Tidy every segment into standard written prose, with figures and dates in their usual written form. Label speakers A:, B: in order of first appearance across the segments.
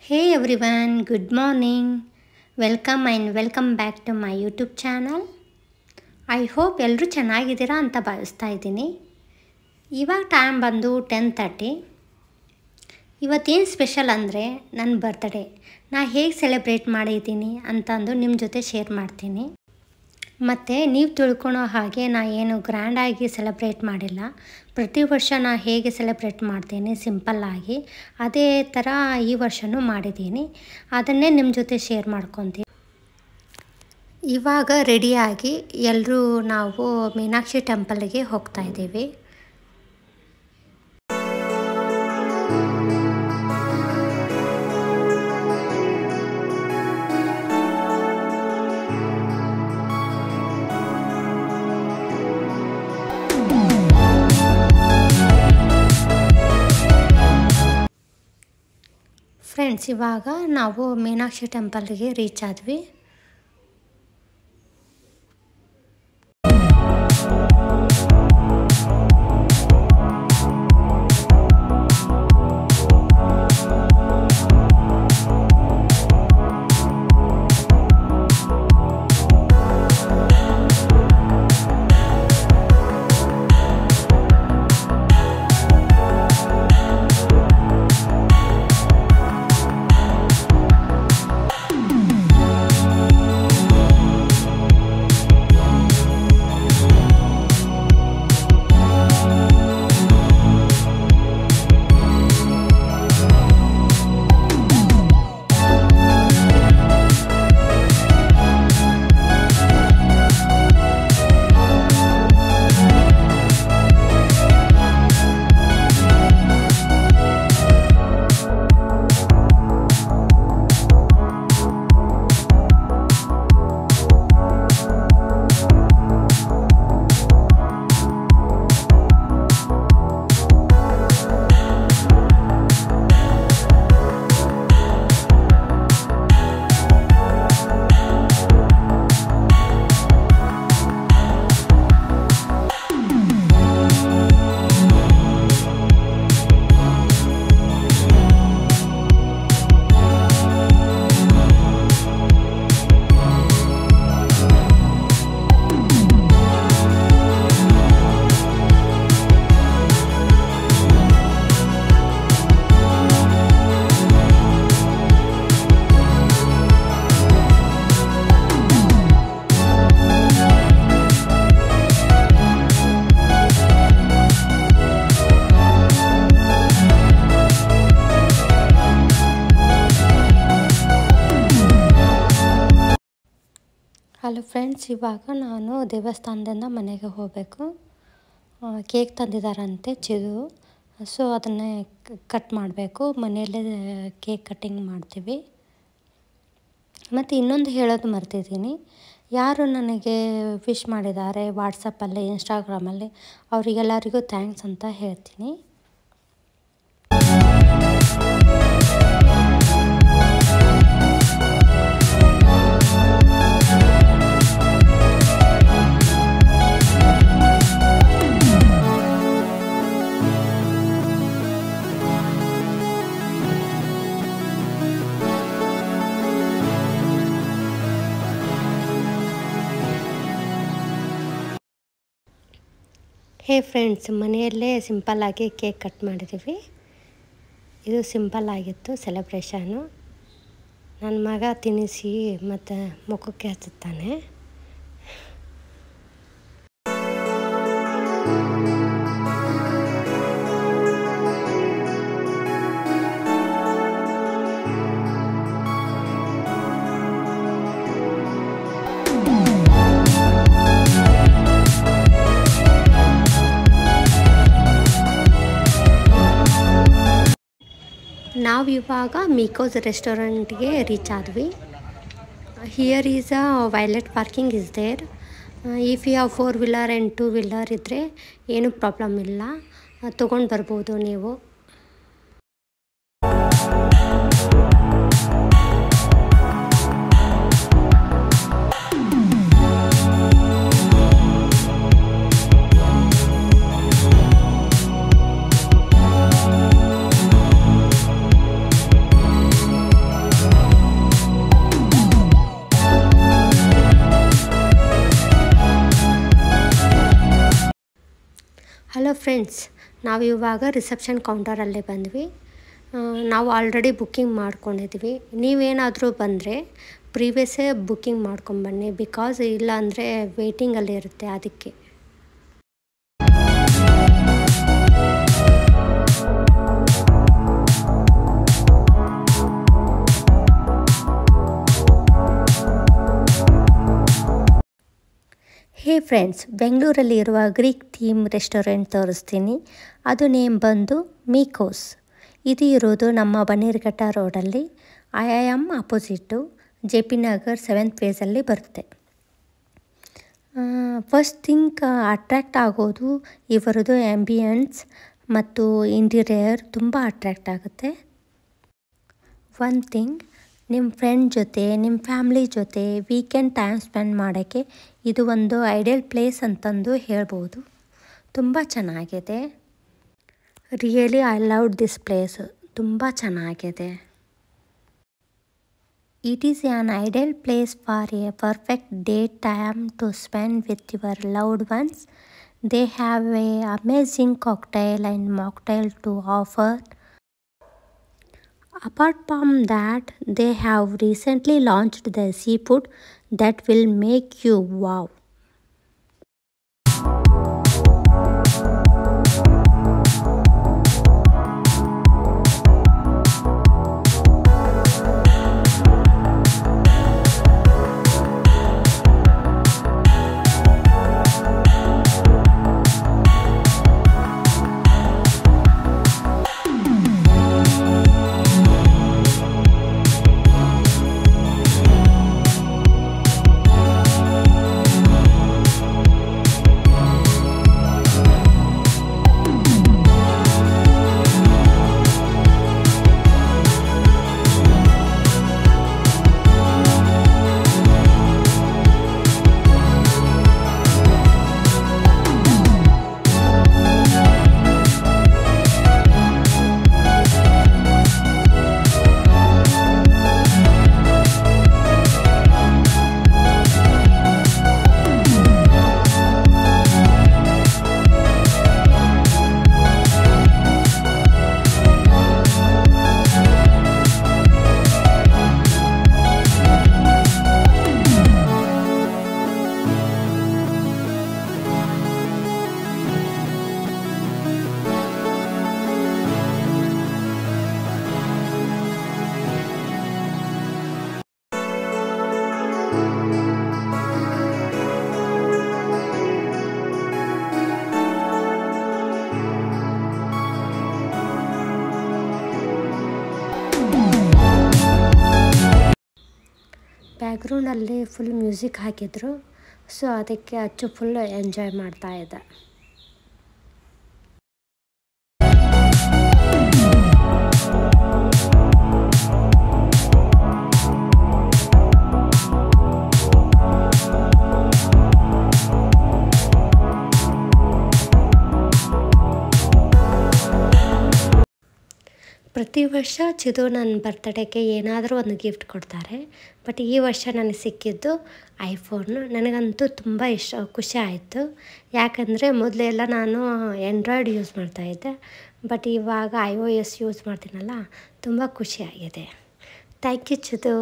A: Hey everyone, good morning. Welcome back to my YouTube channel. I hope ಎಲ್ಲರೂ ಚೆನ್ನಾಗಿದ್ದೀರಾ ಅಂತ ಭಾವಿಸ್ತಾ ಇದ್ದೀನಿ. ಇವಾಗ ಟೈಮ್ ಬಂದು 10:30. ಇವತ್ತೇನು ಸ್ಪೆಷಲ್ ಅಂದರೆ ನನ್ನ ಬರ್ತ್ಡೇ. ನಾನು ಹೇಗೆ ಸೆಲೆಬ್ರೇಟ್ ಮಾಡಿದ್ದೀನಿ ಅಂತಂದು ನಿಮ್ಮ ಜೊತೆ ಶೇರ್ ಮಾಡ್ತೀನಿ. ಮತ್ತು ನೀವು ತಿಳ್ಕೊಳೋ ಹಾಗೆ ನಾನು ಏನು ಗ್ರ್ಯಾಂಡಾಗಿ ಸೆಲೆಬ್ರೇಟ್ ಮಾಡಿಲ್ಲ. ಪ್ರತಿ ವರ್ಷ ನಾನು ಹೇಗೆ ಸೆಲೆಬ್ರೇಟ್ ಮಾಡ್ತೀನಿ ಸಿಂಪಲ್ಲಾಗಿ, ಅದೇ ಥರ ಈ ವರ್ಷವೂ ಮಾಡಿದ್ದೀನಿ. ಅದನ್ನೇ ನಿಮ್ಮ ಜೊತೆ ಶೇರ್ ಮಾಡ್ಕೊತೀನಿ. ಇವಾಗ ರೆಡಿಯಾಗಿ ಎಲ್ಲರೂ ನಾವು ಮೀನಾಕ್ಷಿ ಟೆಂಪಲ್ಗೆ ಹೋಗ್ತಾ ಇದ್ದೀವಿ. ಫ್ರೆಂಡ್ಸ್, ಇವಾಗ ನಾವು ಮೀನಾಕ್ಷಿ ಟೆಂಪಲ್ಗೆ ರೀಚ್ ಆದ್ವಿ. ಹಲೋ ಫ್ರೆಂಡ್ಸ್, ಇವಾಗ ನಾನು ದೇವಸ್ಥಾನದಿಂದ ಮನೆಗೆ ಹೋಗಬೇಕು. ಕೇಕ್ ತಂದಿದ್ದಾರಂತೆ ಚಿದು, ಸೊ ಅದನ್ನೇ ಕಟ್ ಮಾಡಬೇಕು. ಮನೆಯಲ್ಲೇ ಕೇಕ್ ಕಟ್ಟಿಂಗ್ ಮಾಡ್ತೀವಿ. ಮತ್ತು ಇನ್ನೊಂದು ಹೇಳೋದು ಮರ್ತಿದ್ದೀನಿ, ಯಾರು ನನಗೆ ವಿಶ್ ಮಾಡಿದ್ದಾರೆ ವಾಟ್ಸಪ್ಪಲ್ಲಿ, ಇನ್ಸ್ಟಾಗ್ರಾಮಲ್ಲಿ, ಅವರಿಗೆಲ್ಲರಿಗೂ ಥ್ಯಾಂಕ್ಸ್ ಅಂತ ಹೇಳ್ತೀನಿ. ಹೇ ಫ್ರೆಂಡ್ಸ್, ಮನೆಯಲ್ಲೇ ಸಿಂಪಲ್ಲಾಗಿ ಕೇಕ್ ಕಟ್ ಮಾಡಿದ್ದೀವಿ. ಇದು ಸಿಂಪಲ್ಲಾಗಿತ್ತು ಸೆಲೆಬ್ರೇಷನ್ನು. ನನ್ನ ಮಗ ತಿನ್ನಿಸಿ ಮತ್ತು ಮುಖಕ್ಕೆ ಹಚ್ಚುತ್ತಾನೆ. ನಾವು ಇವಾಗ ಮಿಕೋಸ್ ರೆಸ್ಟೋರೆಂಟ್ಗೆ ರೀಚ್ ಆದ್ವಿ. Here is a valet parking is there. If you have 4 wheeler and 2 wheeler ಇದ್ದರೆ ಏನೂ ಪ್ರಾಬ್ಲಮ್ ಇಲ್ಲ, ತೊಗೊಂಡು ಬರ್ಬೋದು ನೀವು. ಹಲೋ ಫ್ರೆಂಡ್ಸ್, ನಾವು ಇವಾಗ ರಿಸೆಪ್ಷನ್ ಕೌಂಟರಲ್ಲೇ ಬಂದ್ವಿ. ನಾವು ಆಲ್ರೆಡಿ ಬುಕ್ಕಿಂಗ್ ಮಾಡ್ಕೊಂಡಿದ್ವಿ. ನೀವೇನಾದರೂ ಬಂದರೆ ಪ್ರೀವಿಯಸ್ಸೇ ಬುಕ್ಕಿಂಗ್ ಮಾಡ್ಕೊಂಬನ್ನಿ, ಬಿಕಾಸ್ ಇಲ್ಲ ಅಂದರೆ ವೇಟಿಂಗಲ್ಲಿ ಇರುತ್ತೆ ಅದಕ್ಕೆ. ಹೇ ಫ್ರೆಂಡ್ಸ್, ಬೆಂಗಳೂರಲ್ಲಿ ಇರುವ ಗ್ರೀಕ್ ಥೀಮ್ ರೆಸ್ಟೋರೆಂಟ್ ತೋರಿಸ್ತೀನಿ. ಅದು ನೇಮ್ ಬಂದು ಮೀಕೋಸ್. ಇದು ಇರೋದು ನಮ್ಮ ಬನ್ನೇರುಘಟ್ಟ ರೋಡಲ್ಲಿ, IIM opposite JP Nagar 7th ಫೇಸಲ್ಲಿ ಬರುತ್ತೆ. ಫಸ್ಟ್ ಥಿಂಗ್ ಅಟ್ರ್ಯಾಕ್ಟ್ ಆಗೋದು ಇವರದು ಆ್ಯಂಬಿಯನ್ಸ್ ಮತ್ತು ಇಂಟೀರಿಯರ್ ತುಂಬ ಅಟ್ರ್ಯಾಕ್ಟ್ ಆಗುತ್ತೆ. ಒನ್ ಥಿಂಗ್, ನಿಮ್ಮ ಫ್ರೆಂಡ್ ಜೊತೆ, ನಿಮ್ಮ ಫ್ಯಾಮ್ಲಿ ಜೊತೆ ವೀಕೆಂಡ್ ಟೈಮ್ ಸ್ಪೆಂಡ್ ಮಾಡೋಕ್ಕೆ ಇದು ಒಂದು ಐಡಿಯಲ್ ಪ್ಲೇಸ್ ಅಂತಂದು ಹೇಳ್ಬೋದು. ತುಂಬ ಚೆನ್ನಾಗಿದೆ. Really I loved this place. ತುಂಬ ಚೆನ್ನಾಗಿದೆ. It is an ideal place for a perfect day time to spend with your loved ones. They have a amazing cocktail and mocktail to offer. Apart from that, they have recently launched the seafood that will make you wow. ಬ್ಯಾಕ್ಗ್ರೌಂಡಲ್ಲಿ full music ಹಾಕಿದ್ರು, so ಅದಕ್ಕೆ ಅಚ್ಚು full enjoy ಮಾಡ್ತಾ ಇದ್ದ. ಪ್ರತಿ ವರ್ಷ ಚಿದು ನನ್ನ ಬರ್ತ್ಡೇಗೆ ಏನಾದರೂ ಒಂದು ಗಿಫ್ಟ್ ಕೊಡ್ತಾರೆ. ಬಟ್ ಈ ವರ್ಷ ನನಗೆ ಸಿಕ್ಕಿದ್ದು ಐಫೋನು. ನನಗಂತೂ ತುಂಬ ಖುಷಿ ಆಯಿತು. ಯಾಕಂದರೆ ಮೊದಲೆಲ್ಲ ನಾನು ಆ್ಯಂಡ್ರಾಯ್ಡ್ ಯೂಸ್ ಮಾಡ್ತಾಯಿದ್ದೆ, ಬಟ್ ಇವಾಗ iOS ಯೂಸ್ ಮಾಡ್ತೀನಲ್ಲ, ತುಂಬ ಖುಷಿಯಾಗಿದೆ. Thank you Chidu.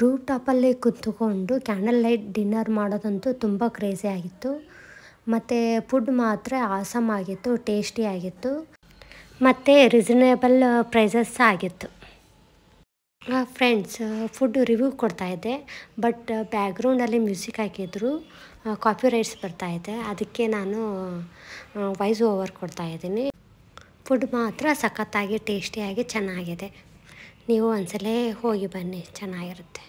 A: ರೂಫ್ ಟಾಪಲ್ಲಿ ಕುತ್ಕೊಂಡು ಕ್ಯಾಂಡಲ್ ಲೈಟ್ ಡಿನ್ನರ್ ಮಾಡೋದಂತೂ ತುಂಬ ಕ್ರೇಜಿ ಆಗಿತ್ತು. ಮತ್ತು ಫುಡ್ ಮಾತ್ರ ಆಸಮ್ ಆಗಿತ್ತು, ಟೇಸ್ಟಿ ಆಗಿತ್ತು ಮತ್ತು ರೀಸನೇಬಲ್ ಪ್ರೈಸಸ್ ಆಗಿತ್ತು. ಫ್ರೆಂಡ್ಸ್, ಫುಡ್ ರಿವ್ಯೂ ಕೊಡ್ತಾಯಿದ್ದೆ, ಬಟ್ ಬ್ಯಾಕ್ಗ್ರೌಂಡಲ್ಲಿ ಮ್ಯೂಸಿಕ್ ಹಾಕಿದ್ರು, ಕಾಪಿ ರೈಟ್ಸ್ ಬರ್ತಾಯಿದೆ. ಅದಕ್ಕೆ ನಾನು ವಾಯ್ಸ್ ಓವರ್ ಕೊಡ್ತಾಯಿದ್ದೀನಿ. ಫುಡ್ ಮಾತ್ರ ಸಖತ್ತಾಗಿ ಟೇಸ್ಟಿಯಾಗಿ ಚೆನ್ನಾಗಿದೆ. ನೀವು ಒಂದ್ಸಲ ಹೋಗಿ ಬನ್ನಿ, ಚೆನ್ನಾಗಿರುತ್ತೆ.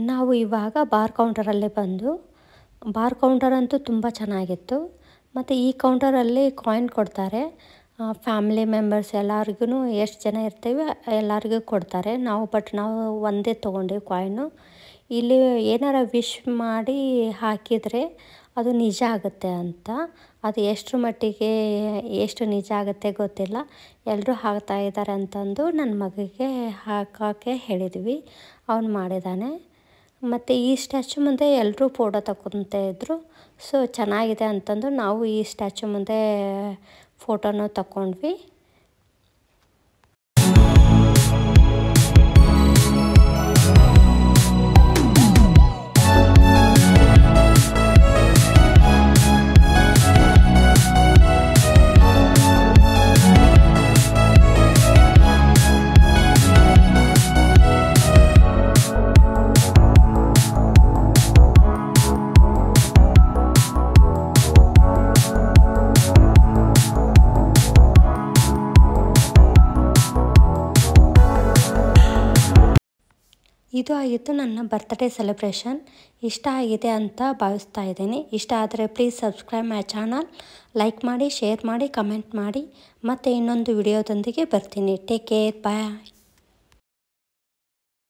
A: ನಾವು ಇವಾಗ ಬಾರ್ ಕೌಂಟರಲ್ಲೇ ಬಂದು, ಬಾರ್ ಕೌಂಟರ್ ಅಂತೂ ತುಂಬ ಚೆನ್ನಾಗಿತ್ತು. ಮತ್ತು ಈ ಕೌಂಟರಲ್ಲಿ ಕಾಯಿನ್ ಕೊಡ್ತಾರೆ. ಫ್ಯಾಮಿಲಿ ಮೆಂಬರ್ಸ್ ಎಲ್ಲರಿಗೂ ಎಷ್ಟು ಜನ ಇರ್ತೀವಿ ಎಲ್ಲರಿಗೂ ಕೊಡ್ತಾರೆ. ನಾವು ಒಂದೇ ತೊಗೊಂಡಿವಿ ಕಾಯಿನು. ಇಲ್ಲಿ ಏನಾರ ವಿಶ್ ಮಾಡಿ ಹಾಕಿದರೆ ಅದು ನಿಜ ಆಗುತ್ತೆ ಅಂತ. ಅದು ಎಷ್ಟರ ಮಟ್ಟಿಗೆ ಎಷ್ಟು ನಿಜ ಆಗುತ್ತೆ ಗೊತ್ತಿಲ್ಲ. ಎಲ್ಲರೂ ಹಾಕ್ತಾ ಇದ್ದಾರೆ ಅಂತಂದು ನನ್ನ ಮಗನಿಗೆ ಹಾಕೋಕ್ಕೆ ಹೇಳಿದ್ವಿ, ಅವನು ಮಾಡಿದ್ದಾನೆ. ಮತ್ತು ಈ ಸ್ಟ್ಯಾಚು ಮುಂದೆ ಎಲ್ಲರೂ ಫೋಟೋ ತಗೊತಾ ಇದ್ದರು. ಸೊ ಚೆನ್ನಾಗಿದೆ ಅಂತಂದು ನಾವು ಈ ಸ್ಟ್ಯಾಚು ಮುಂದೆ ಫೋಟೋನ ತಗೊಂಡ್ವಿ. ಇದು ಆಗಿತ್ತು ನನ್ನ ಬರ್ತ್ಡೇ ಸೆಲೆಬ್ರೇಷನ್. ಇಷ್ಟ ಆಗಿದೆ ಅಂತ ಭಾವಿಸ್ತಾ ಇದ್ದೀನಿ. ಇಷ್ಟ ಆದರೆ please subscribe my channel, like ಮಾಡಿ, ಶೇರ್ ಮಾಡಿ, ಕಮೆಂಟ್ ಮಾಡಿ. ಮತ್ತು ಇನ್ನೊಂದು ವಿಡಿಯೋದೊಂದಿಗೆ ಬರ್ತೀನಿ. ಟೇಕ್ ಕೇರ್, ಬಾಯ್.